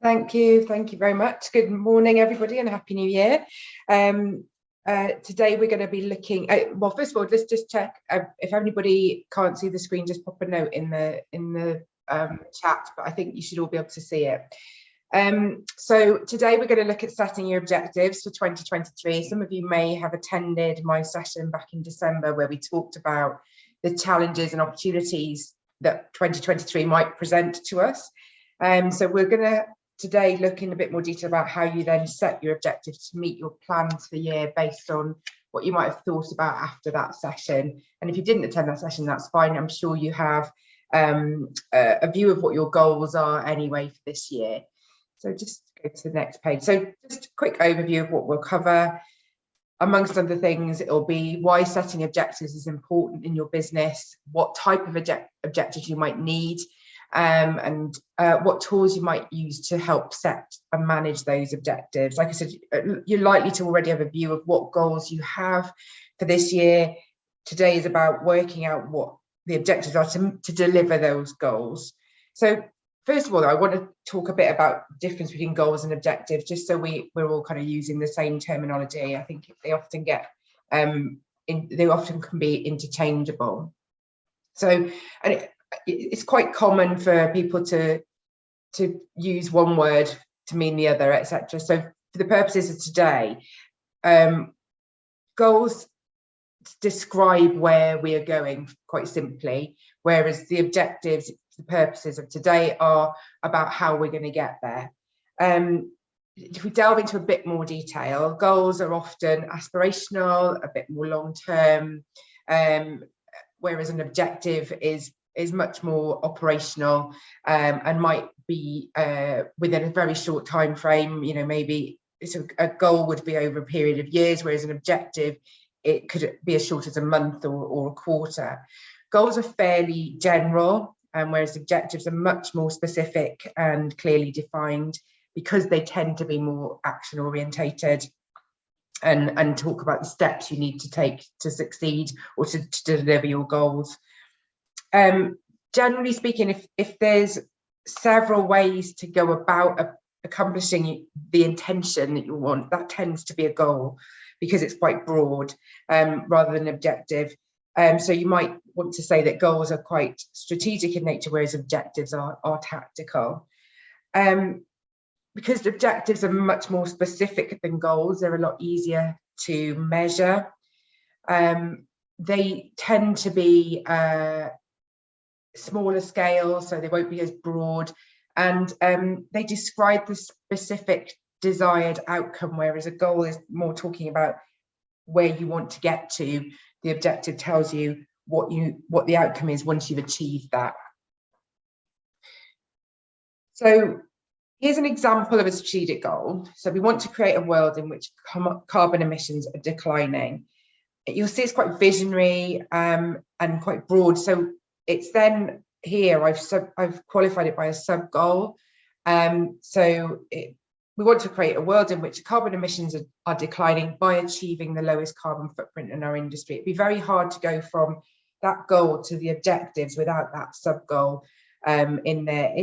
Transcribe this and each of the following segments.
Thank you very much. Good morning, everybody, and Happy New Year. Today we're going to be looking at, well, first of all, let's just check if anybody can't see the screen, just pop a note in the chat, but I think you should all be able to see it. So today we're going to look at setting your objectives for 2023. Some of you may have attended my session back in December where we talked about the challenges and opportunities that 2023 might present to us. So we're going to today look in a bit more detail about how you then set your objectives to meet your plans for the year based on what you might have thought about after that session. And if you didn't attend that session, that's fine. I'm sure you have a view of what your goals are anyway for this year. So just go to the next page. So just a quick overview of what we'll cover. Amongst other things, it'll be why setting objectives is important in your business, what type of objectives you might need, and what tools you might use to help set and manage those objectives. Like I said, you're likely to already have a view of what goals you have for this year. Today is about working out what the objectives are to deliver those goals. So first of all, I want to talk a bit about the difference between goals and objectives, just so we're all kind of using the same terminology. I think they often get they often can be interchangeable. So, and it's quite common for people to use one word to mean the other, etc. So for the purposes of today, goals describe where we are going quite simply, whereas the objectives, the purposes of today, are about how we're going to get there. If we delve into a bit more detail, goals are often aspirational, a bit more long-term, whereas an objective is much more operational and might be within a very short time frame. You know, maybe a goal would be over a period of years, whereas an objective, it could be as short as a month or a quarter. Goals are fairly general, whereas objectives are much more specific and clearly defined because they tend to be more action orientated and talk about the steps you need to take to succeed or to deliver your goals. Generally speaking, if there's several ways to go about accomplishing the intention that you want, that tends to be a goal because it's quite broad rather than objective. So you might want to say that goals are quite strategic in nature, whereas objectives are tactical. Because objectives are much more specific than goals, they're a lot easier to measure. They tend to be smaller scale, so they won't be as broad, and they describe the specific desired outcome, whereas a goal is more talking about where you want to get to. The objective tells you what the outcome is once you've achieved that. So here's an example of a strategic goal. So we want to create a world in which carbon emissions are declining. You'll see it's quite visionary and quite broad. So it's then here I've qualified it by a sub goal. We want to create a world in which carbon emissions are declining by achieving the lowest carbon footprint in our industry. It'd be very hard to go from that goal to the objectives without that sub goal in there.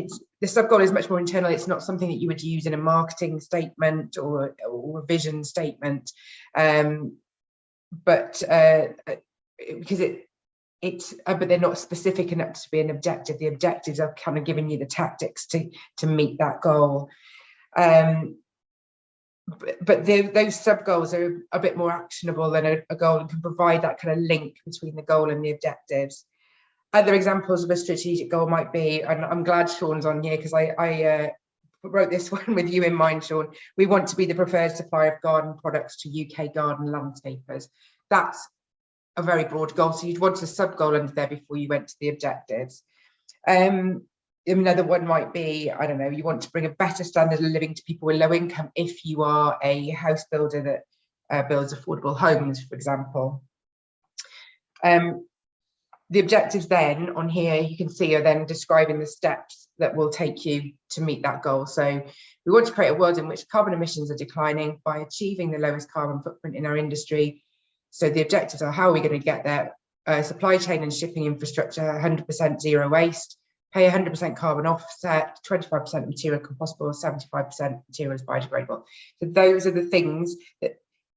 The sub goal is much more internal. It's not something that you would use in a marketing statement or a vision statement, but they're not specific enough to be an objective. The objectives are kind of giving you the tactics to meet that goal. But those sub goals are a bit more actionable than a goal and can provide that kind of link between the goal and the objectives. Other examples of a strategic goal might be, and I'm glad Sean's on here because I wrote this one with you in mind, Sean. We want to be the preferred supplier of garden products to UK garden landscapers. That's a very broad goal, so you'd want a sub goal under there before you went to the objectives. Another one might be, I don't know, you want to bring a better standard of living to people with low income if you are a house builder that builds affordable homes, for example. The objectives then on here, you can see, are then describing the steps that will take you to meet that goal. So we want to create a world in which carbon emissions are declining by achieving the lowest carbon footprint in our industry. So the objectives are, how are we going to get there? Supply chain and shipping infrastructure, 100% zero waste. pay 100% carbon offset, 25% material compostable, 75% materials biodegradable. So those are the things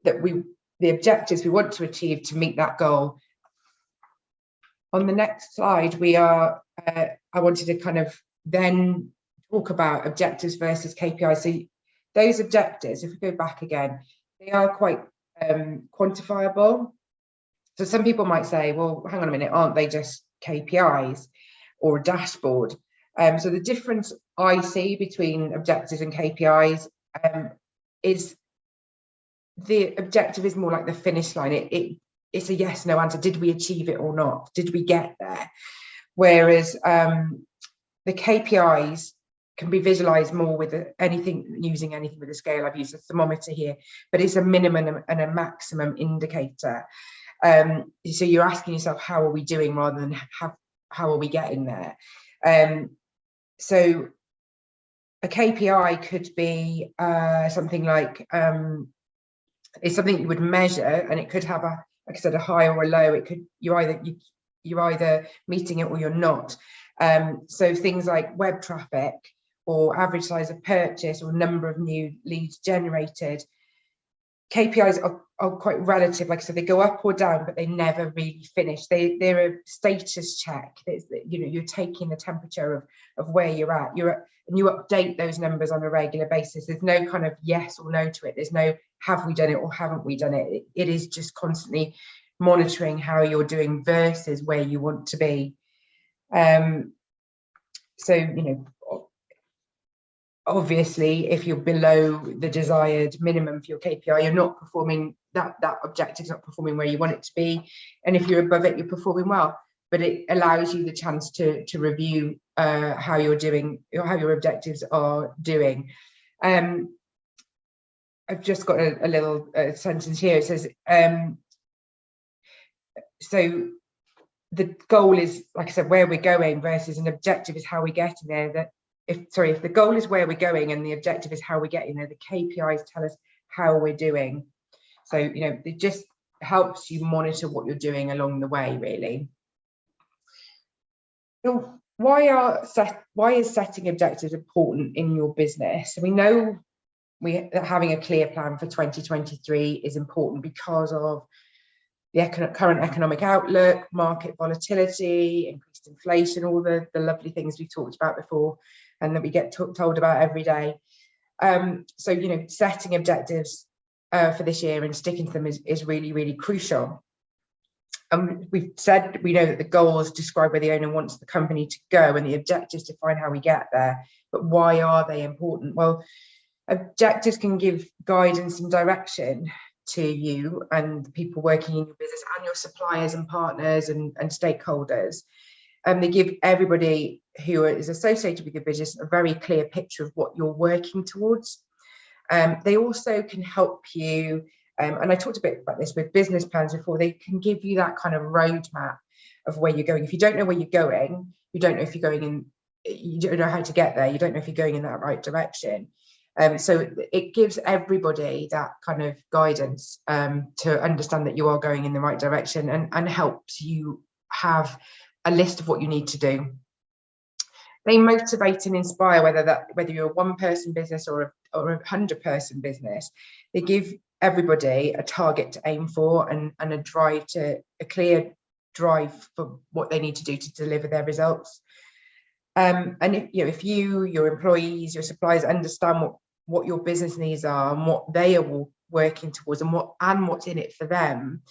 the objectives we want to achieve to meet that goal. On the next slide, I wanted to kind of then talk about objectives versus KPIs. So those objectives, if we go back again, they are quite quantifiable. So some people might say, well, hang on a minute, aren't they just KPIs or a dashboard? So the difference I see between objectives and KPIs is the objective is more like the finish line. It's a yes, no answer. Did we achieve it or not? Did we get there? Whereas the KPIs can be visualized more with using anything with a scale. I've used a thermometer here, but it's a minimum and a maximum indicator. So you're asking yourself, how are we doing, rather than how are we getting there? So a KPI could be something like, it's something you would measure, and it could have like I said, a high or a low. It could, you're either meeting it or you're not. So things like web traffic, or average size of purchase, or number of new leads generated. KPIs are quite relative. Like I said, they go up or down, but they never really finish. They're a status check. You're taking the temperature of where you're at. And you update those numbers on a regular basis. There's no kind of yes or no to it. There's no have we done it or haven't we done it. It is just constantly monitoring how you're doing versus where you want to be. So obviously, if you're below the desired minimum for your KPI, you're not performing, that objective's not performing where you want it to be. And if you're above it, you're performing well. But it allows you the chance to review how you're doing, or how your objectives are doing. I've just got a little sentence here. It says, so the goal is, like I said, where we're going, versus an objective is how we're getting there. If the goal is where we're going and the objective is how we're getting there, the KPIs tell us how we're doing. So, it just helps you monitor what you're doing along the way, really. So why is setting objectives important in your business? We know having a clear plan for 2023 is important because of the current economic outlook, market volatility, increased inflation, all the lovely things we've talked about before and that we get told about every day. So, setting objectives for this year and sticking to them is really, really crucial. We've said we know that the goals describe where the owner wants the company to go, and the objectives define how we get there. But why are they important? Well, objectives can give guidance and direction to you and the people working in your business, and your suppliers and partners and stakeholders. They give everybody who is associated with your business a very clear picture of what you're working towards. They also can help you, and I talked a bit about this with business plans before, they can give you that kind of roadmap of where you're going. If you don't know where you're going, you don't know if you're going in, you don't know how to get there, you don't know if you're going in that right direction. So it gives everybody that kind of guidance to understand that you are going in the right direction, and helps you have a list of what you need to do. They motivate and inspire, whether you're a one-person business or a 100-person business. They give everybody a target to aim for, and a clear drive for what they need to do to deliver their results. And if your employees, your suppliers understand what your business needs are and what they are working towards, and what's in it for them,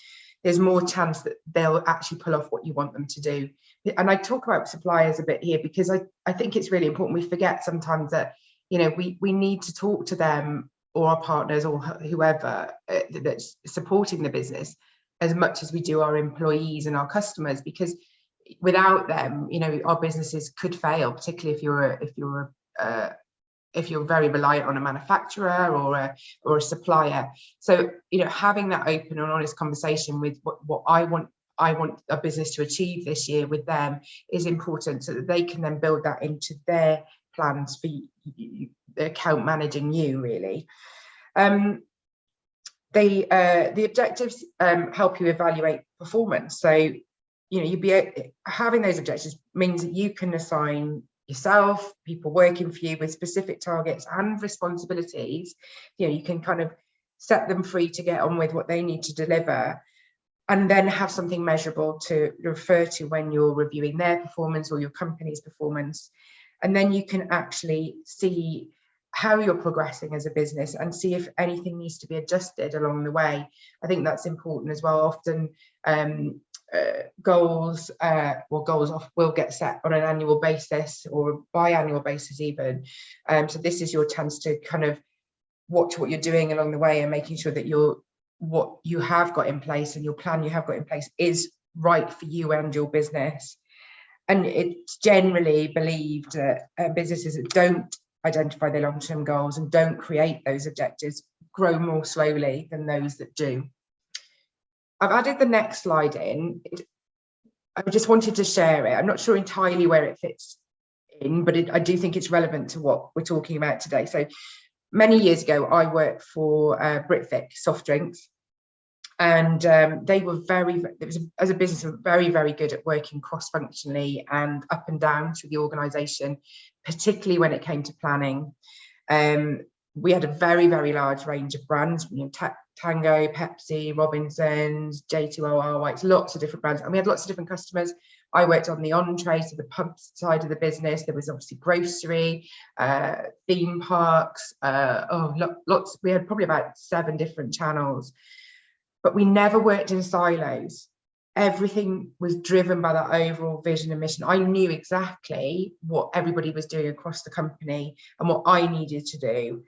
there's more chance that they'll actually pull off what you want them to do. And I talk about suppliers a bit here because I think it's really important. We forget sometimes that we need to talk to them, or our partners, or whoever that's supporting the business, as much as we do our employees and our customers, because without them, our businesses could fail, particularly if you're very reliant on a manufacturer or a supplier. So having that open and honest conversation with what I want a business to achieve this year with them is important, so that they can then build that into their plans for the account managing you, really. The objectives help you evaluate performance. So having those objectives means that you can assign yourself, people working for you, with specific targets and responsibilities. You can kind of set them free to get on with what they need to deliver, and then have something measurable to refer to when you're reviewing their performance or your company's performance. And then you can actually see how you're progressing as a business and see if anything needs to be adjusted along the way. I think that's important as well. Often goals will get set on an annual basis or biannual basis even. So this is your chance to kind of watch what you're doing along the way and making sure that what you have got in place and your plan you have got in place is right for you and your business. And it's generally believed that businesses that don't identify their long-term goals and don't create those objectives grow more slowly than those that do. I've added the next slide in. I just wanted to share it. I'm not sure entirely where it fits in, but I do think it's relevant to what we're talking about today. So many years ago, I worked for Britvic soft drinks, and they were as a business, very, very good at working cross-functionally and up and down through the organisation, particularly when it came to planning. We had a very, very large range of brands, Tango, Pepsi, Robinsons, J2OR Whites, lots of different brands, and we had lots of different customers. I worked on the on-trade, so the pub side of the business. There was obviously grocery, theme parks, lots. We had probably about 7 different channels, but we never worked in silos. Everything was driven by that overall vision and mission. I knew exactly what everybody was doing across the company and what I needed to do.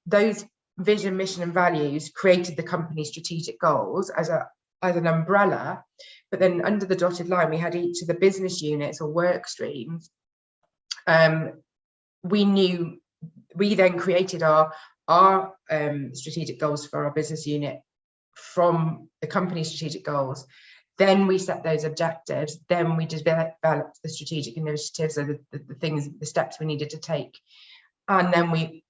Those vision, mission, and values created the company's strategic goals as an umbrella, but then under the dotted line, we had each of the business units or work streams. We then created our strategic goals for our business unit from the company's strategic goals. Then we set those objectives. Then we developed the strategic initiatives, so the steps we needed to take. And then we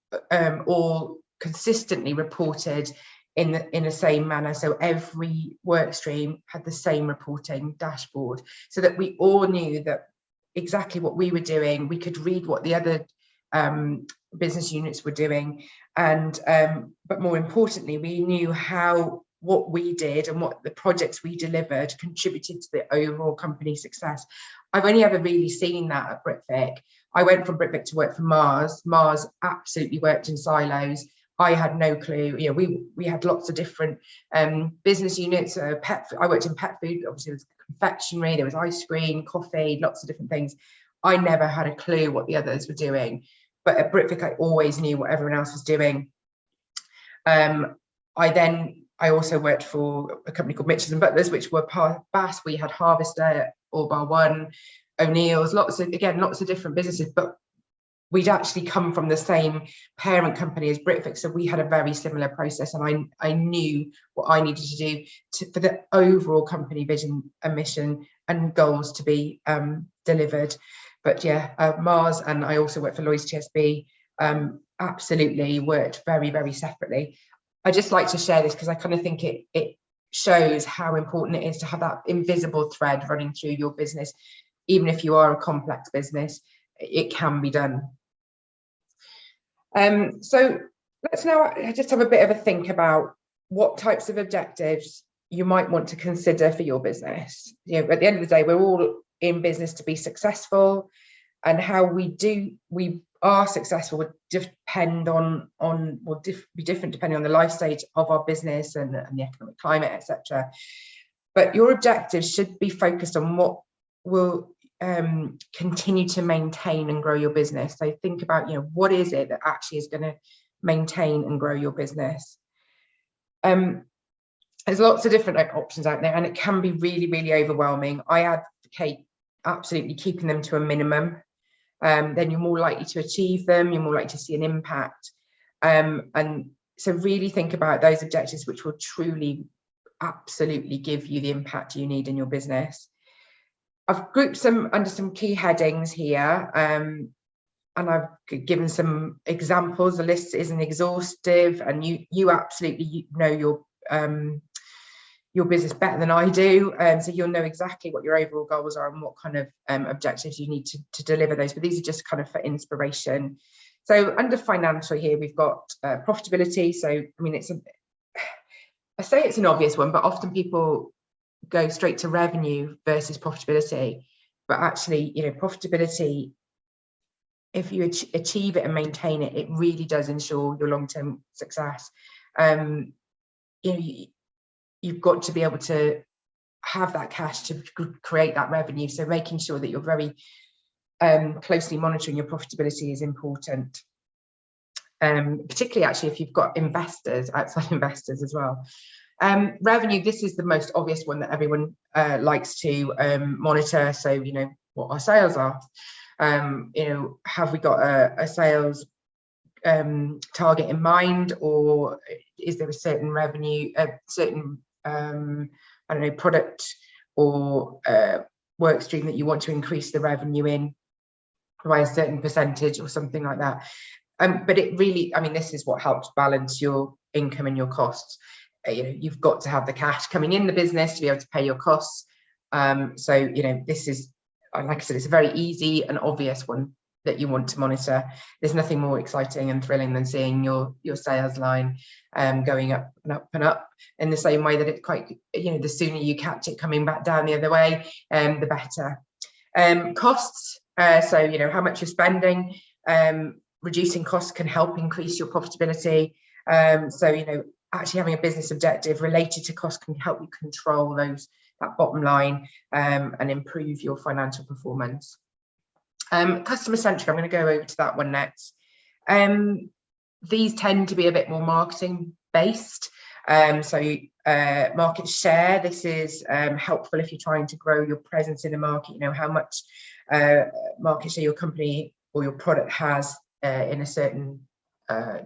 all consistently reported in the same manner. So every work stream had the same reporting dashboard, so that we all knew that exactly what we were doing. We could read what the other business units were doing, and but more importantly, we knew how what we did and what the projects we delivered contributed to the overall company success. I've only ever really seen that at Britvic. I went from Britvic to work for Mars. Mars absolutely worked in silos. I had no clue. We had lots of different business units. I worked in pet food. Obviously, there was confectionery, there was ice cream, coffee, lots of different things. I never had a clue what the others were doing. But at Britvic, I always knew what everyone else was doing. I also worked for a company called Mitchells and Butlers, which were part of Bass. We had Harvester, All Bar One, O'Neill's, lots of different businesses, but we'd actually come from the same parent company as Britvic, so we had a very similar process, and I knew what I needed to do for the overall company vision and mission and goals to be delivered. But yeah, Mars, and I also worked for Lloyds TSB, absolutely worked very, very separately. I just like to share this because I kind of think it shows how important it is to have that invisible thread running through your business. Even if you are a complex business, it can be done. So let's now just have a bit of a think about what types of objectives you might want to consider for your business. At the end of the day, we're all in business to be successful, and how we are successful would depend be different depending on the life stage of our business and the economic climate, etc. But your objectives should be focused on what will continue to maintain and grow your business. So think about, what is it that actually is going to maintain and grow your business? There's lots of different options out there, and it can be really, really overwhelming. I advocate absolutely keeping them to a minimum. Then you're more likely to achieve them, you're more likely to see an impact. And so really think about those objectives which will truly, absolutely give you the impact you need in your business. I've grouped some under some key headings here, and I've given some examples. The list isn't exhaustive, and you absolutely know your business better than I do, so you'll know exactly what your overall goals are and what kind of objectives you need to deliver those. But these are just kind of for inspiration. So under financial here, we've got profitability. So I mean, I say it's an obvious one, but often people go straight to revenue versus profitability. But actually, profitability, if you achieve it and maintain it, it really does ensure your long-term success. You've got to be able to have that cash to create that revenue. So making sure that you're very closely monitoring your profitability is important. Particularly actually if you've got investors, outside investors as well. Revenue, this is the most obvious one that everyone likes to monitor. So, what our sales are. Have we got a sales target in mind, or is there a certain revenue, I don't know, product or work stream that you want to increase the revenue in by a certain percentage or something like that. But it really, this is what helps balance your income and your costs. You've got to have the cash coming in the business to be able to pay your costs. So, this is, like I said, it's a very easy and obvious one that you want to monitor. There's nothing more exciting and thrilling than seeing your sales line going up and up and up, in the same way that it's quite, the sooner you catch it coming back down the other way, the better. Costs, so, how much you're spending, reducing costs can help increase your profitability. So, actually having a business objective related to cost can help you control that bottom line and improve your financial performance. Customer centric, I'm going to go over to that one next. These tend to be a bit more marketing based. So market share, this is helpful if you're trying to grow your presence in a market, how much market share your company or your product has in a certain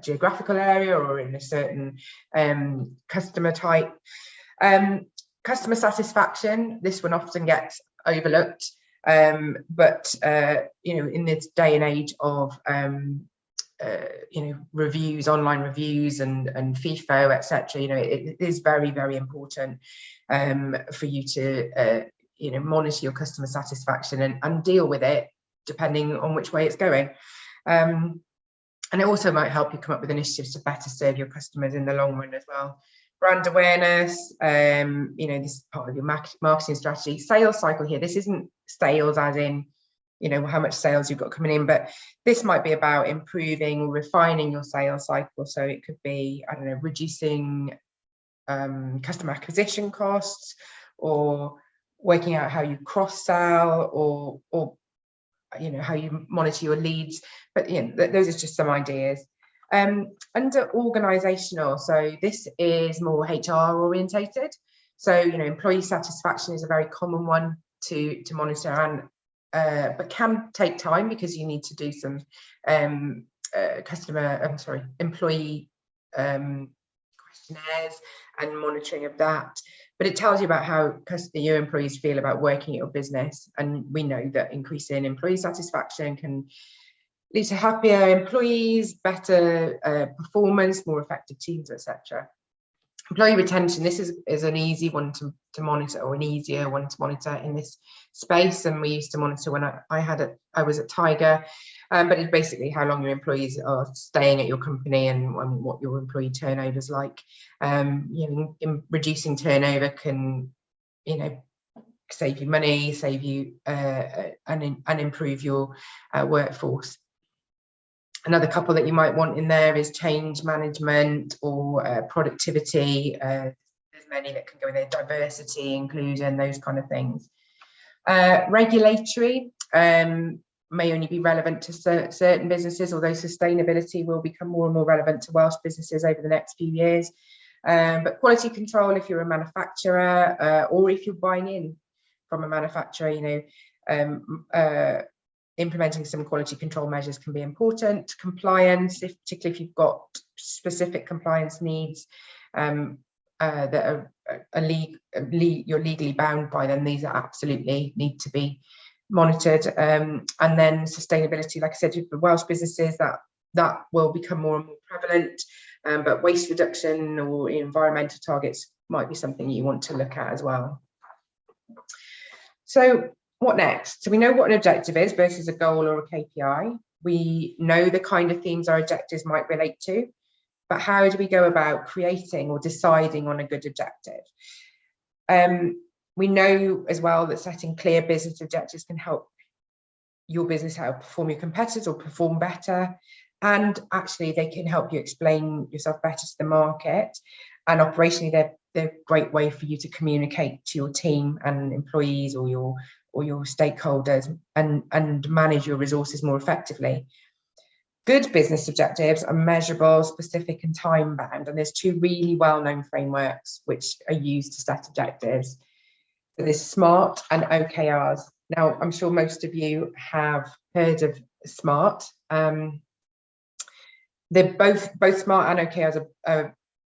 geographical area or in a certain customer type. Customer satisfaction, this one often gets overlooked. But in this day and age of reviews, online reviews and FIFO, etc., it is very, very important for you to monitor your customer satisfaction and deal with it depending on which way it's going. And it also might help you come up with initiatives to better serve your customers in the long run as well. Brand awareness, this is part of your marketing strategy. Sales cycle here, this isn't sales as in, how much sales you've got coming in, but this might be about improving or refining your sales cycle. So it could be, I don't know, reducing customer acquisition costs, or working out how you cross-sell, or how you monitor your leads. But those are just some ideas. Under organizational, so this is more HR orientated. So employee satisfaction is a very common one to monitor, and but can take time because you need to do some employee questionnaires and monitoring of that. But it tells you about how your employees feel about working at your business, and we know that increasing employee satisfaction can lead to happier employees, better performance, more effective teams, etc. Employee retention, this is an easy one to monitor, or an easier one to monitor in this space. And we used to monitor when I was at Tiger, but it's basically how long your employees are staying at your company and what your employee turnover is like. Reducing turnover can, save you money, save you and improve your workforce. Another couple that you might want in there is change management or productivity. There's many that can go in there, diversity, inclusion, those kind of things. Regulatory may only be relevant to certain businesses, although sustainability will become more and more relevant to Welsh businesses over the next few years. But quality control, if you're a manufacturer or if you're buying in from a manufacturer, implementing some quality control measures can be important. Compliance, particularly if you've got specific compliance needs that are you're legally bound by, then these are absolutely need to be monitored. And then sustainability, like I said, for Welsh businesses, that will become more and more prevalent. But waste reduction or environmental targets might be something you want to look at as well. So what next? So we know what an objective is versus a goal or a KPI. We know the kind of themes our objectives might relate to, but how do we go about creating or deciding on a good objective? We know as well that setting clear business objectives can help your business outperform your competitors or perform better. And actually they can help you explain yourself better to the market. And operationally, they're a great way for you to communicate to your team and employees or your stakeholders and manage your resources more effectively. Good business objectives are measurable, specific, and time-bound. And there's two really well-known frameworks which are used to set objectives. So there's SMART and OKRs. Now, I'm sure most of you have heard of SMART. They're both SMART and OKRs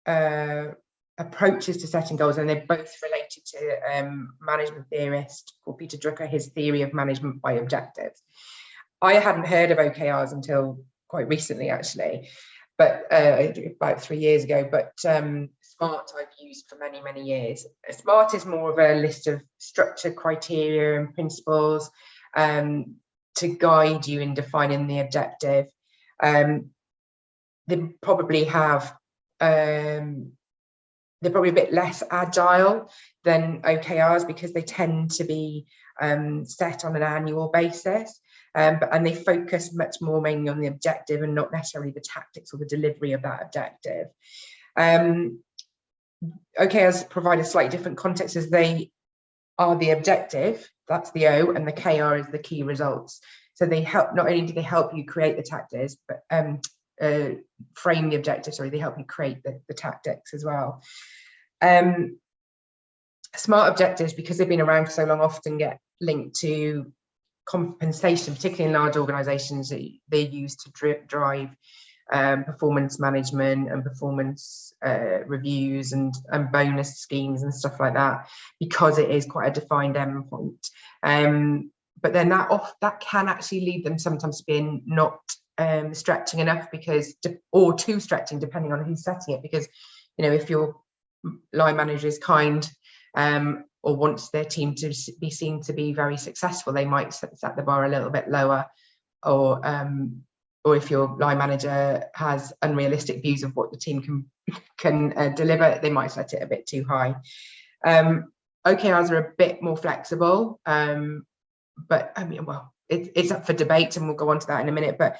are approaches to setting goals, and they're both related to management theorist called Peter Drucker, his theory of management by objectives. I hadn't heard of OKRs until quite recently, actually, but about 3 years ago. But SMART I've used for many, many years. SMART is more of a list of structured criteria and principles to guide you in defining the objective. They probably have they're probably a bit less agile than OKRs because they tend to be set on an annual basis, and they focus much more mainly on the objective and not necessarily the tactics or the delivery of that objective. OKRs provide a slightly different context as they are the objective, that's the O, and the KR is the key results. So they help, not only do they help you create the tactics, but frame the objective, sorry, they help you create the tactics as well. Smart objectives, because they've been around for so long, often get linked to compensation, particularly in large organizations. They use to drive performance management and performance reviews and bonus schemes and stuff like that, because it is quite a defined endpoint. But then that can actually lead them sometimes to being not stretching enough, or too stretching, depending on who's setting it. Because, you know, if your line manager is kind or wants their team to be seen to be very successful, they might set the bar a little bit lower, or if your line manager has unrealistic views of what the team can deliver, they might set it a bit too high. OKRs are a bit more flexible, but I mean, well, it's up for debate, and we'll go on to that in a minute, but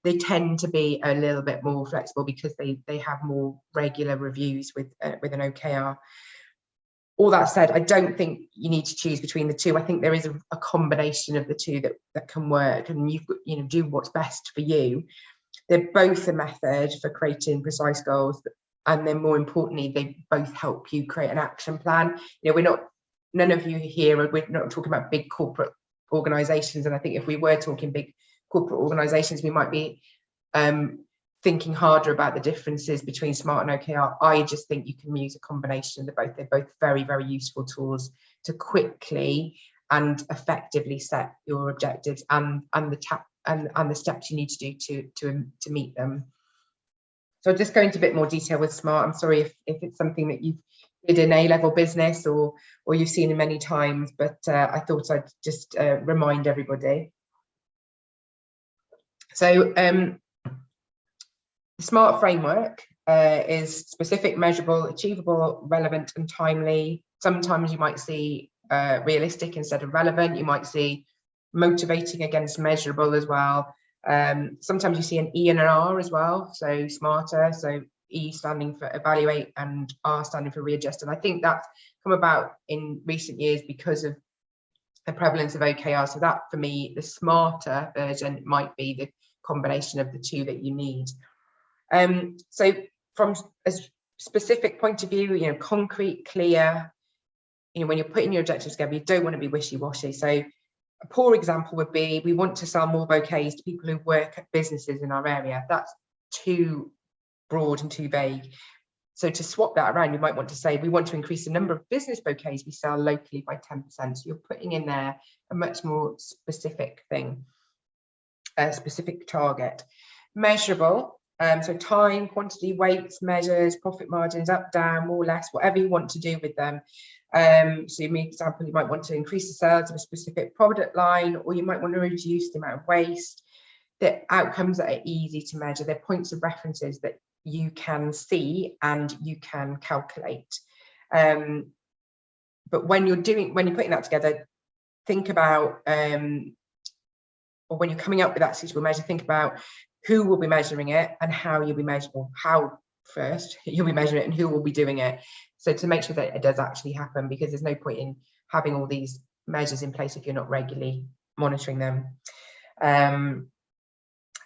they tend to be a little bit more flexible because they have more regular reviews with an OKR. All that said, I don't think you need to choose between the two. I think there is a combination of the two that can work, and you do what's best for you. They're both a method for creating precise goals, and then more importantly, they both help you create an action plan. You know, none of you here, we're not talking about big corporate organizations, and I think if we were talking big corporate organizations, we might be thinking harder about the differences between SMART and OKR. I just think you can use a combination of the both. They're both very, very useful tools to quickly and effectively set your objectives and the steps you need to do to meet them. So I'll just go into a bit more detail with SMART. I'm sorry if it's something that you did in A-level business or you've seen it many times, but I thought I'd just remind everybody. So the SMART framework is specific, measurable, achievable, relevant, and timely. Sometimes you might see realistic instead of relevant. You might see motivating against measurable as well. Sometimes you see an E and an R as well, so smarter. So E standing for evaluate and R standing for readjust. And I think that's come about in recent years because of the prevalence of OKR. So that, for me, the smarter version might be the combination of the two that you need. So from a specific point of view, concrete, clear, when you're putting your objectives together, you don't want to be wishy-washy. So a poor example would be, we want to sell more bouquets to people who work at businesses in our area. That's too broad and too vague. So to swap that around, you might want to say, we want to increase the number of business bouquets we sell locally by 10%. So you're putting in there a much more specific thing, a specific target. Measurable, So time, quantity, weights, measures, profit margins, up, down, more or less, whatever you want to do with them. So for example, you might want to increase the sales of a specific product line, or you might want to reduce the amount of waste. The outcomes that are easy to measure, they're points of references that you can see and you can calculate. But when you're putting that together, think about, or when you're coming up with that suitable measure, think about who will be measuring it and how you'll be measuring, or how first you'll be measuring it and who will be doing it. So to make sure that it does actually happen, because there's no point in having all these measures in place if you're not regularly monitoring them.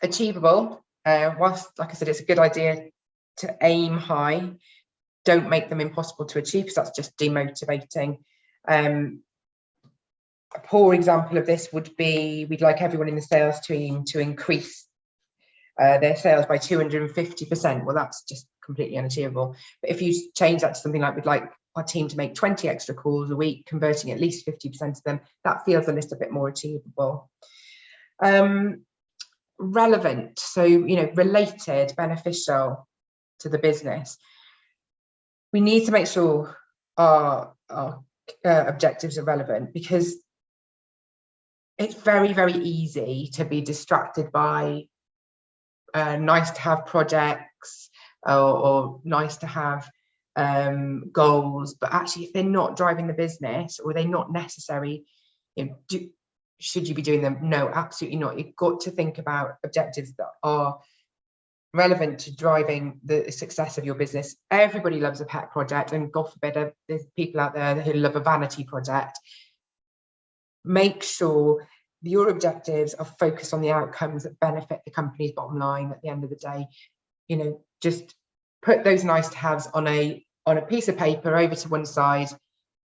Achievable, whilst, like I said, it's a good idea to aim high, don't make them impossible to achieve, because that's just demotivating. A poor example of this would be, we'd like everyone in the sales team to increase their sales by 250%. Well, that's just completely unachievable. But if you change that to something like, we'd like our team to make 20 extra calls a week, converting at least 50% of them, that feels a little bit more achievable. Relevant, so related, beneficial to the business. We need to make sure our objectives are relevant, because it's very, very easy to be distracted by nice to have projects or nice to have goals, but actually if they're not driving the business, or they're not necessary, should you be doing them? No, absolutely not. You've got to think about objectives that are relevant to driving the success of your business. Everybody loves a pet project, and God forbid there's people out there who love a vanity project. Make sure your objectives are focused on the outcomes that benefit the company's bottom line at the end of the day. Just put those nice to haves on a piece of paper over to one side,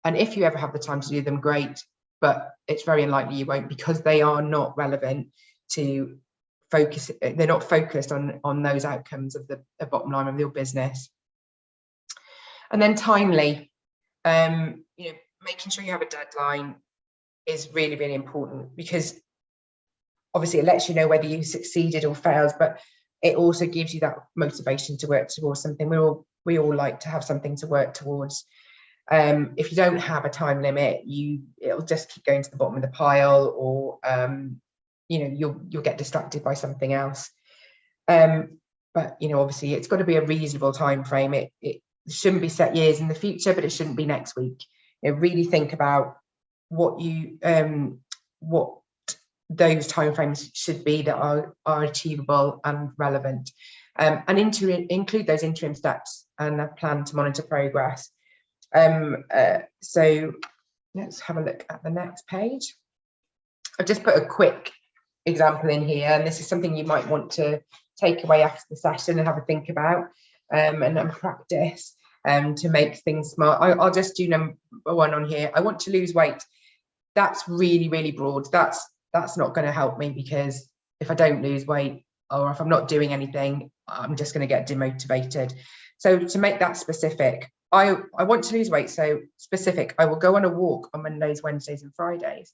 and if you ever have the time to do them, great, but it's very unlikely you won't, because they are not relevant to focus. They're not focused on those outcomes of the bottom line of your business. And then timely, making sure you have a deadline is really, really important, because obviously it lets you know whether you succeeded or failed, but it also gives you that motivation to work towards something. We all like to have something to work towards. If you don't have a time limit, it'll just keep going to the bottom of the pile, or you'll get distracted by something else. But obviously it's got to be a reasonable time frame. It shouldn't be set years in the future, but it shouldn't be next week. Really think about what those timeframes should be that are achievable and relevant, and include those interim steps and a plan to monitor progress. So let's have a look at the next page. I've just put a quick example in here, and this is something you might want to take away after the session and have a think about, and practice to make things smart. I'll just do number one on here. I want to lose weight. That's really, really broad. That's not going to help me, because if I don't lose weight, or if I'm not doing anything, I'm just going to get demotivated. So to make that specific, I want to lose weight. So specific, I will go on a walk on Mondays, Wednesdays and Fridays.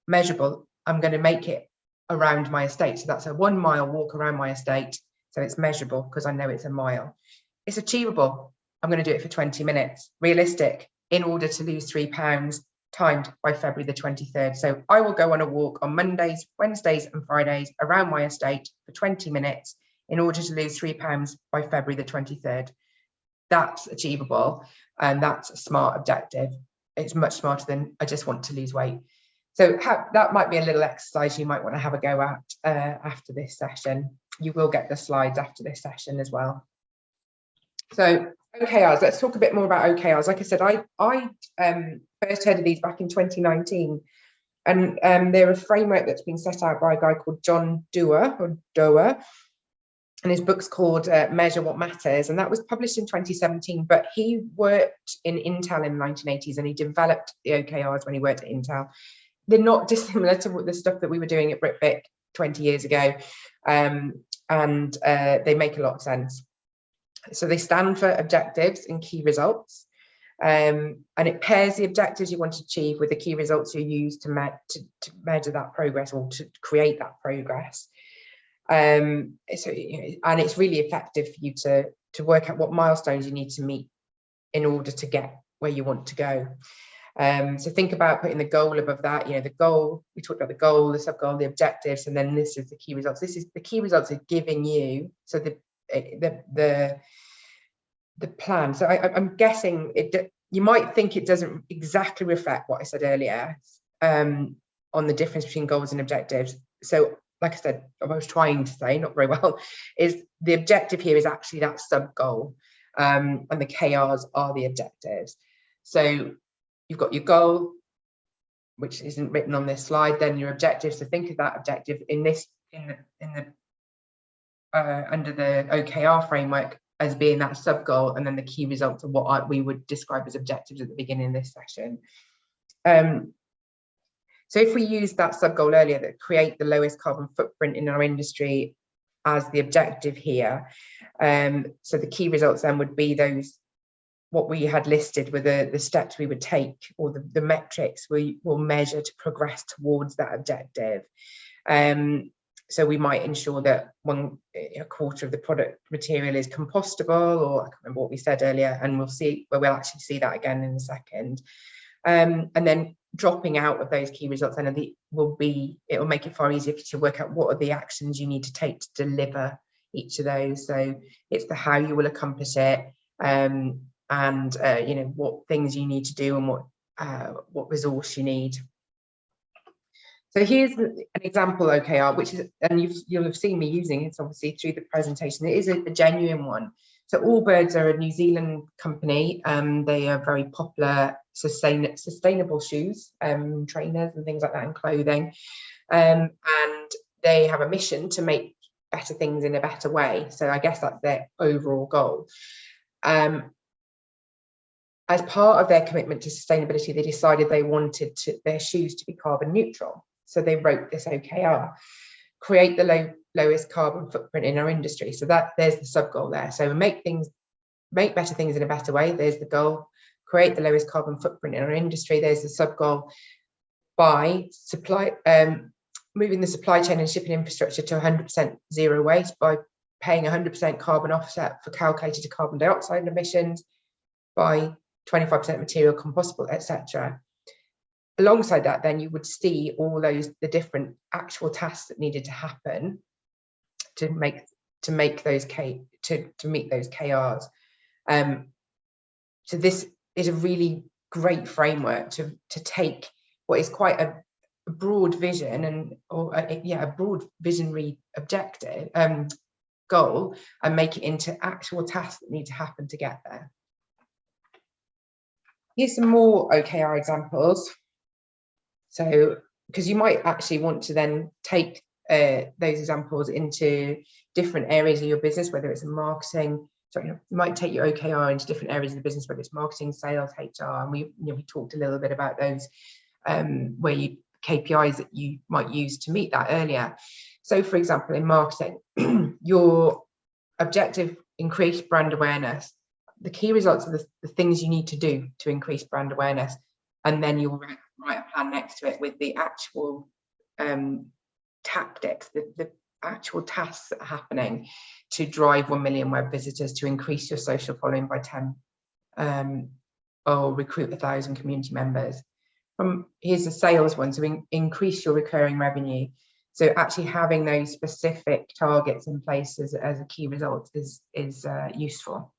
Measurable, I'm going to make it around my estate. So that's a 1 mile walk around my estate. So it's measurable because I know it's a mile. It's achievable. I'm going to do it for 20 minutes. Realistic, in order to lose 3 pounds, timed by February the 23rd. So I will go on a walk on Mondays, Wednesdays and Fridays around my estate for 20 minutes in order to lose 3 pounds by February the 23rd. That's achievable, and that's a smart objective. It's much smarter than I just want to lose weight. So that might be a little exercise you might want to have a go at after this session. You will get the slides after this session as well. So OKRs, let's talk a bit more about OKRs. Like I said, I first heard of these back in 2019, and they're a framework that's been set out by a guy called John Doerr, and his book's called Measure What Matters, and that was published in 2017, but he worked in Intel in the 1980s, and he developed the OKRs when he worked at Intel. They're not dissimilar to the stuff that we were doing at Britvic 20 years ago, and they make a lot of sense. So they stand for objectives and key results, and it pairs the objectives you want to achieve with the key results you use to measure that progress, or to create that progress. and it's really effective for you to work out what milestones you need to meet in order to get where you want to go. So think about putting the goal above that. The goal, we talked about the goal, the sub-goal, the objectives, and then this is the key results. This is the key results are giving you, so the plan. So I'm guessing you might think it doesn't exactly reflect what I said earlier on the difference between goals and objectives. So like I said, I was trying to say, not very well, is the objective here is actually that sub-goal, and the KRs are the objectives. So you've got your goal, which isn't written on this slide, then your objective. So think of that objective under the OKR framework as being that sub goal, and then the key results are what we would describe as objectives at the beginning of this session. So if we use that sub goal earlier, that create the lowest carbon footprint in our industry as the objective here, so the key results then would be those what we had listed with the steps we would take, or the metrics we will measure to progress towards that objective. So we might ensure that a quarter of the product material is compostable, or I can't remember what we said earlier, and we'll actually see that again in a second. And then dropping out of those key results, then it will make it far easier to work out what are the actions you need to take to deliver each of those. So it's the how you will accomplish it, and what things you need to do, and what resource you need. So here's an example OKR, which is, and you'll have seen me using it obviously through the presentation. It is a genuine one. So Allbirds are a New Zealand company. They are very popular sustainable shoes, trainers and things like that, and clothing. And they have a mission to make better things in a better way. So I guess that's their overall goal. As part of their commitment to sustainability, they decided they wanted their shoes to be carbon neutral. So they wrote this OKR, create the lowest carbon footprint in our industry. So there's the sub goal there. So make better things in a better way. There's the goal. Create the lowest carbon footprint in our industry. There's the sub goal. By moving the supply chain and shipping infrastructure to 100% zero waste, by paying 100% carbon offset for calculated carbon dioxide emissions, by 25% material compostable, etc. Alongside that, then you would see all the different actual tasks that needed to happen to meet those KRs. So this is a really great framework to take what is quite a broad vision a broad visionary objective goal, and make it into actual tasks that need to happen to get there. Here's some more OKR examples. So, because you might actually want to then take those examples into different areas of your business, whether it's marketing. You might take your OKR into different areas of the business, whether it's marketing, sales, HR, and we talked a little bit about those KPIs that you might use to meet that earlier. So, for example, in marketing, your objective: increase brand awareness. The key results are the things you need to do to increase brand awareness, and then you'll write a plan next to it with the actual tactics, the actual tasks that are happening to drive 1 million web visitors, to increase your social following by 10, or recruit 1,000 community members. Here's the sales one, so increase your recurring revenue. So actually having those specific targets in place as a key result is useful.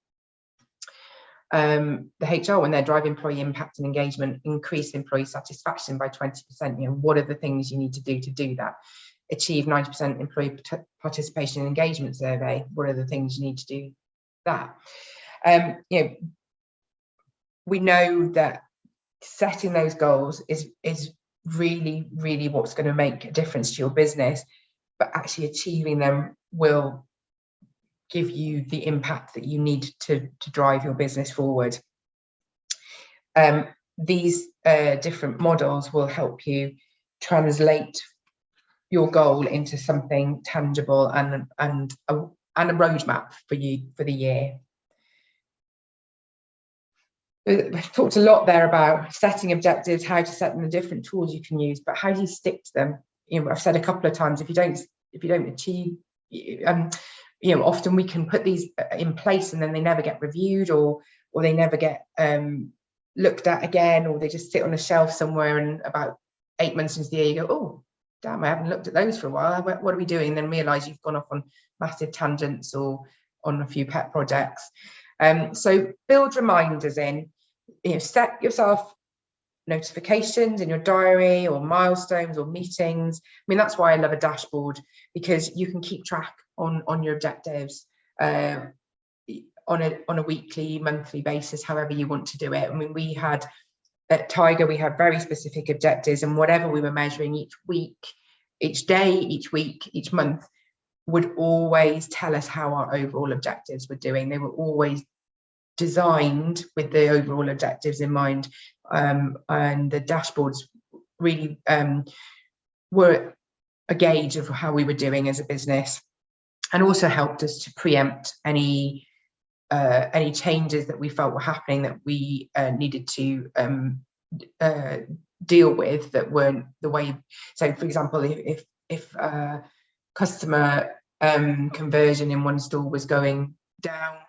The HR one, they're drive employee impact and engagement, increase employee satisfaction by 20%. What are the things you need to do that? Achieve 90% employee participation and engagement survey. What are the things you need to do that? We know that setting those goals is really, really what's going to make a difference to your business, but actually achieving them will give you the impact that you need to drive your business forward. These different models will help you translate your goal into something tangible and a roadmap for you for the year. We've talked a lot there about setting objectives, how to set them, the different tools you can use, but how do you stick to them? I've said a couple of times, if you don't achieve often we can put these in place and then they never get reviewed, or they never get looked at again, or they just sit on a shelf somewhere, and about 8 months into the year you go, oh damn, I haven't looked at those for a while, what are we doing? And then realize you've gone off on massive tangents or on a few pet projects. So build reminders in, set yourself notifications in your diary, or milestones or meetings. I mean, that's why I love a dashboard, because you can keep track on your objectives on a weekly, monthly basis, however you want to do it. I mean, we had at Tiger, we had very specific objectives, and whatever we were measuring each week, each day, each week, each month would always tell us how our overall objectives were doing. They were always designed with the overall objectives in mind, and the dashboards really were a gauge of how we were doing as a business, and also helped us to preempt any changes that we felt were happening that we needed to deal with that weren't the way. So for example, if customer conversion in one store was going down,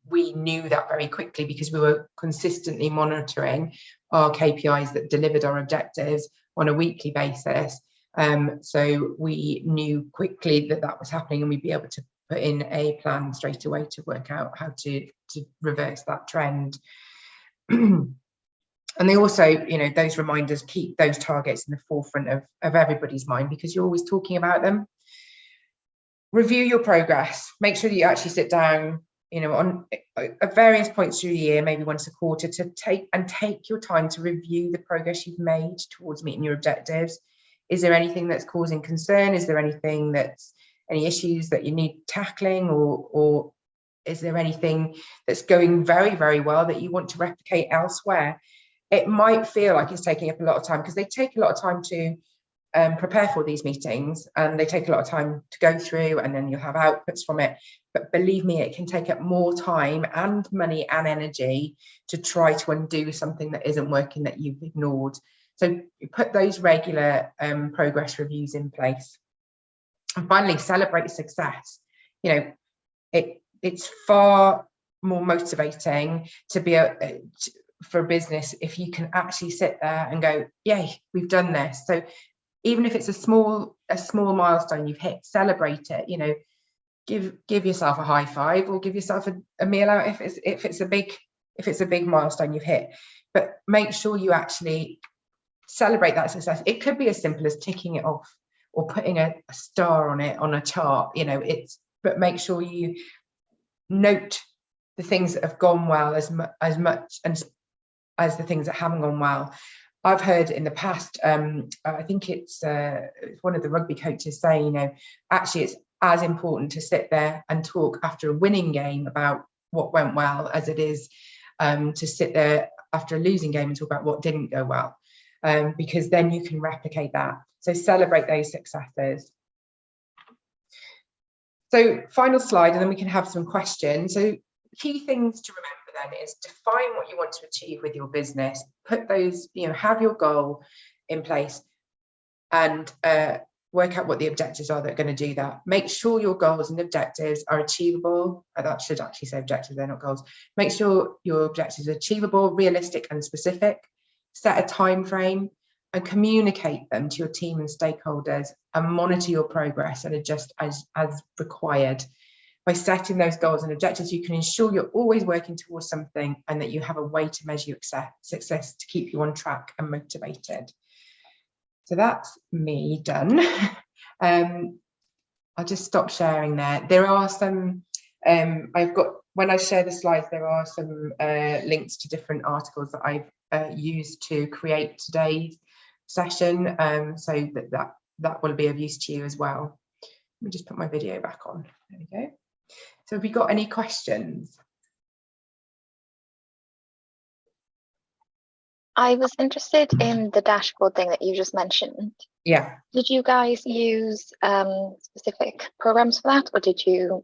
we knew that very quickly, because we were consistently monitoring our KPIs that delivered our objectives on a weekly basis. So we knew quickly that was happening, and we'd be able to put in a plan straight away to work out how to reverse that trend. And they also, those reminders keep those targets in the forefront of everybody's mind, because you're always talking about them. Review your progress. Make sure that you actually sit down, on at various points through the year, maybe once a quarter, to take your time to review the progress you've made towards meeting your objectives. Is there anything that's causing concern? Is there anything any issues that you need tackling, or is there anything that's going very, very well that you want to replicate elsewhere? It might feel like it's taking up a lot of time, because they take a lot of time to prepare for these meetings, and they take a lot of time to go through, and then you'll have outputs from it. But believe me, it can take up more time and money and energy to try to undo something that isn't working, that you've ignored. So you put those regular progress reviews in place. And finally, celebrate success. It's far more motivating to be for a business if you can actually sit there and go, yay, we've done this. So even if it's a small milestone you've hit, celebrate it. Give yourself a high five, or give yourself a meal out if it's a big milestone you've hit. But make sure you actually celebrate that success. It could be as simple as ticking it off, or putting a star on it on a chart. But make sure you note the things that have gone well as much as the things that haven't gone well. I've heard in the past, I think it's one of the rugby coaches saying, actually it's as important to sit there and talk after a winning game about what went well as it is to sit there after a losing game and talk about what didn't go well, because then you can replicate that. So celebrate those successes. So final slide, and then we can have some questions. So key things to remember then is define what you want to achieve with your business. Put those, have your goal in place, and work out what the objectives are that are going to do that. Make sure your goals and objectives are achievable. That should actually say objectives, they're not goals. Make sure your objectives are achievable, realistic and specific. Set a time frame and communicate them to your team and stakeholders, and monitor your progress and adjust as required. By setting those goals and objectives, you can ensure you're always working towards something, and that you have a way to measure your success to keep you on track and motivated. So that's me done. I'll just stop sharing there. There are some, when I share the slides, there are some links to different articles that I've used to create today's session, so that will be of use to you as well. Let me just put my video back on. There we go. So have we got any questions? I was interested in the dashboard thing that you just mentioned. Yeah. Did you guys use specific programs for that, or did you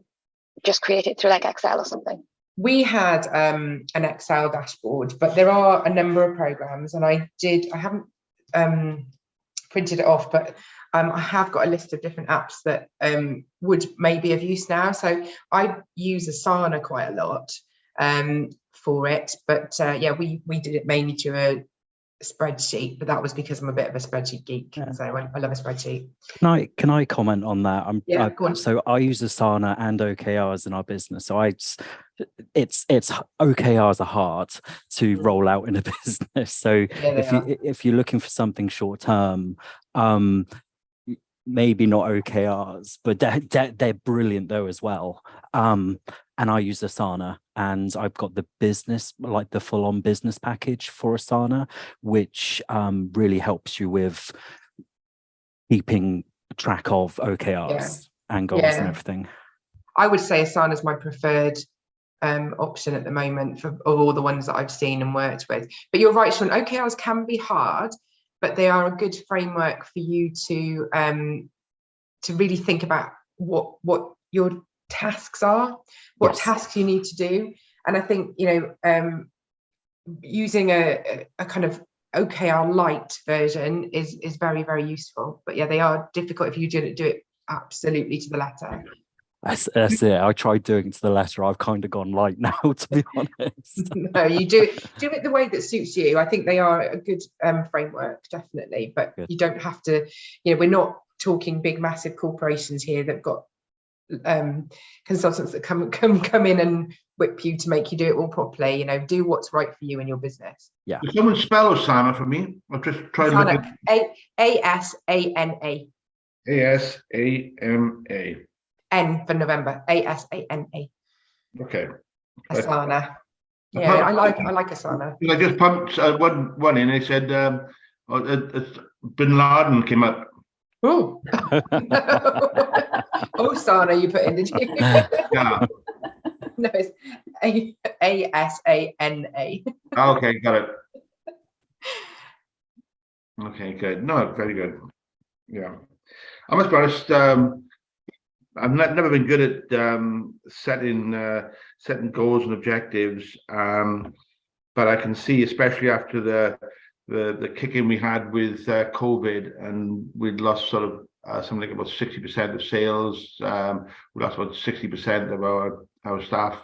just create it through like Excel or something? We had an Excel dashboard, but there are a number of programs, and I haven't printed it off, but I have got a list of different apps that would maybe of use now. So I use Asana quite a lot for it, but yeah, we did it mainly to a spreadsheet, but that was because I'm a bit of a spreadsheet geek. Yeah. So I love a spreadsheet. Can I comment on that? Go on. So I use Asana and OKRs in our business. So it's OKRs are hard to roll out in a business. So if you're looking for something short term, maybe not OKRs, but they're brilliant though as well. And I use Asana, and I've got the business, like the full-on business package for Asana, which really helps you with keeping track of OKRs and goals and everything. I would say Asana is my preferred option at the moment for all the ones that I've seen and worked with. But you're right, Sean, OKRs can be hard, but they are a good framework for you to really think about what your tasks are, what tasks you need to do. And I think, using a kind of OKR light version is very, very useful. But yeah, they are difficult if you do it absolutely to the letter. That's it. I tried doing it to the letter. I've kind of gone light now, to be honest. No, you do it the way that suits you. I think they are a good framework, definitely. But you don't have to, we're not talking big, massive corporations here that've got consultants that come in and whip you to make you do it all properly. Do what's right for you and your business. Yeah. Can someone spell Asana for me? I've just tried to look at ASANA. ASAMA. N for November. ASANA. Okay. Asana. Yeah, I like Asana. I just pumped one in. They said it's Bin Laden came up. Oh. Osana you put in, did you? Yeah. No, it's ASANA. Okay, got it. Okay, good. No, very good. Yeah. I must be honest, I've never been good at setting goals and objectives, but I can see, especially after the kick-in we had with COVID, and we'd lost sort of something like about 60% of sales. We lost about 60% of our staff,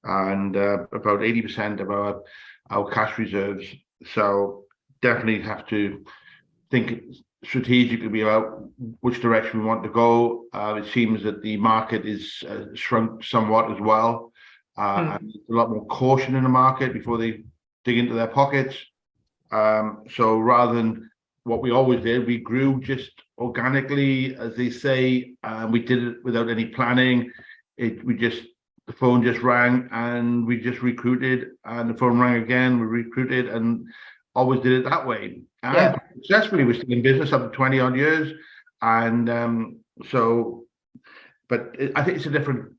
and about 80% of our cash reserves. So definitely have to think strategically about which direction we want to go. It seems that the market is shrunk somewhat as well. And a lot more caution in the market before they dig into their pockets. So rather than what we always did, we grew just organically, as they say. We did it without any planning. The phone just rang and we just recruited, and the phone rang again, we recruited, and always did it that way. And successfully, we're still in business up to 20 odd years. And I think it's a different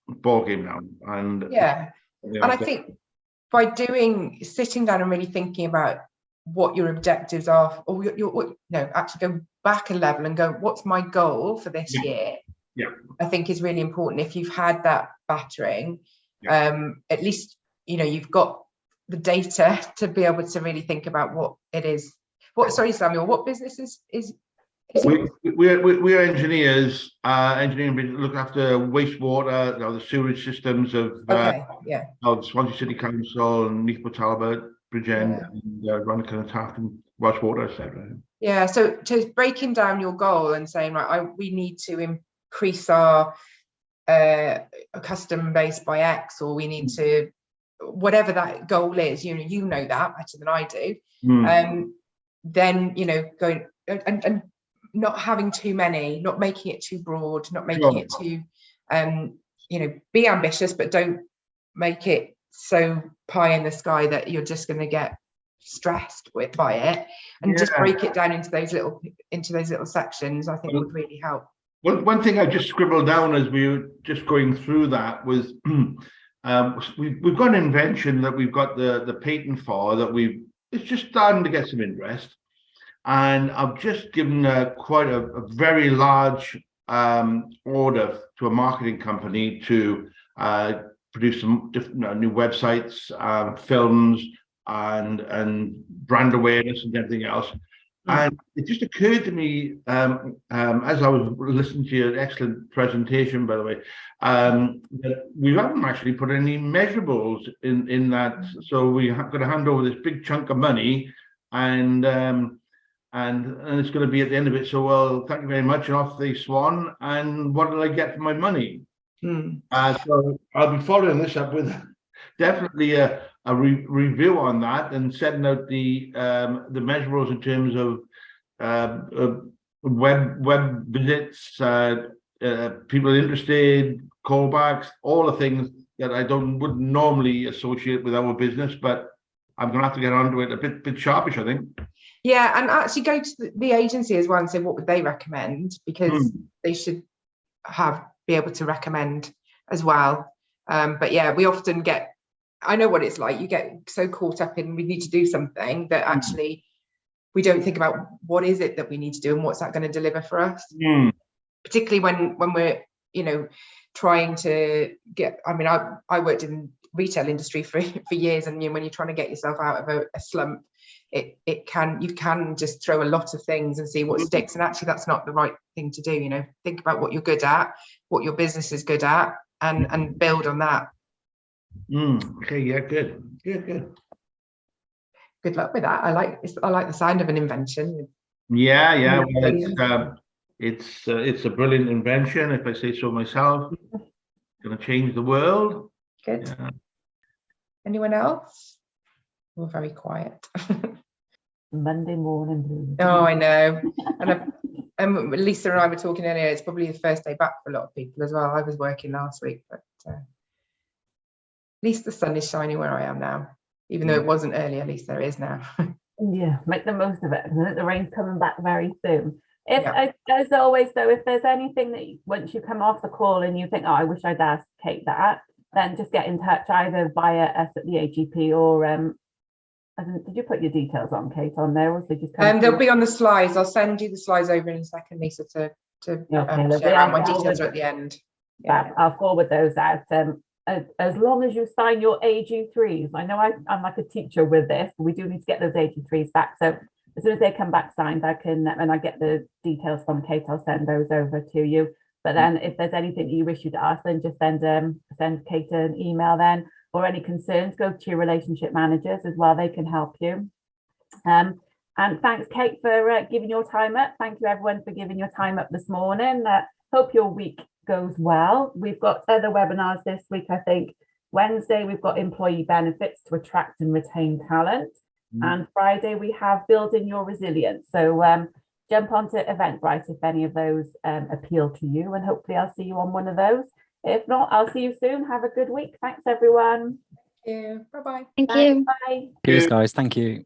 ball game now. And and I think by sitting down and really thinking about what your objectives are, or actually go back a level and go, what's my goal for this year? Yeah, I think is really important. If you've had that battering, at least you've got the data to be able to really think about what it is. Sorry, Samuel, what business is we're engineers. Engineering look after wastewater, the sewage systems of Swansea City Council and Newport Talbot, Bridgend, and Rhondda and Taft and Welsh Water, etc. Yeah, so to breaking down your goal and saying, right, we need to increase our customer base by X, or we need to, whatever that goal is, you know that better than I do. Then going and not having too many, not making it too broad, not making it too be ambitious, but don't make it so pie in the sky that you're just going to get stressed by it, and just break it down into those little sections. I think would really help. One thing I just scribbled down as we were just going through that was we've got an invention that we've got the patent for, that it's just starting to get some interest, and I've just given quite a very large order to a marketing company to produce some different new websites, films, and brand awareness and everything else. And it just occurred to me, as I was listening to your excellent presentation, by the way, that we haven't actually put any measurables in that. So we have got to hand over this big chunk of money, and it's going to be at the end of it. So, well, thank you very much, and off they swan. And what did I get for my money? So I'll be following this up with definitely a review on that, and setting out the measurables in terms of web visits, people interested, callbacks, all the things that I wouldn't normally associate with our business, but I'm going to have to get onto it a bit sharpish, I think. Yeah, and actually go to the agency as well and say what would they recommend, because they should be able to recommend as well. But yeah, we often get, I know what it's like, you get so caught up in we need to do something that actually we don't think about what is it that we need to do and what's that going to deliver for us. Particularly when we're, you know, trying to get, I mean, I worked in retail industry for years, and when you're trying to get yourself out of a slump, you can just throw a lot of things and see what sticks, and actually that's not the right thing to do. You know, think about what you're good at, what your business is good at, and build on that. Okay, yeah, good. Good luck with that. I like the sound of an invention. Yeah. Well, it's a brilliant invention, if I say so myself. Going to change the world. Good. Yeah. Anyone else? We're very quiet. Monday morning blues. Oh, I know. And Lisa and I were talking earlier, it's probably the first day back for a lot of people as well. I was working last week, but at least the sun is shining where I am now. Even though it wasn't earlier, at least there is now. Yeah, make the most of it. I think the rain's coming back very soon. As always, though, if there's anything that once you come off the call and you think, oh, I wish I'd asked Kate that, then just get in touch either via us at the AGP or did you put your details on, Kate, on there, or did you just they'll be on the slides. I'll send you the slides over in a second, Lisa, to share out. My details are at the end. Yeah, I'll forward those out. As long as you sign your AG3s. I know I'm like a teacher with this. We do need to get those AG3s back. So as soon as they come back signed, I can, and I get the details from Kate, I'll send those over to you. But then if there's anything you wish you to ask, then just send Kate an email then, or any concerns, go to your relationship managers as well. They can help you. And thanks, Kate, for giving your time up. Thank you, everyone, for giving your time up this morning. Hope your week goes well. We've got other webinars this week. I think Wednesday we've got employee benefits to attract and retain talent, and Friday we have building your resilience. So jump onto Eventbrite if any of those appeal to you, and hopefully I'll see you on one of those. If not, I'll see you soon. Have a good week. Thanks, everyone. Thank you. Bye-bye. Thank you. Bye. Cheers, guys. Thank you.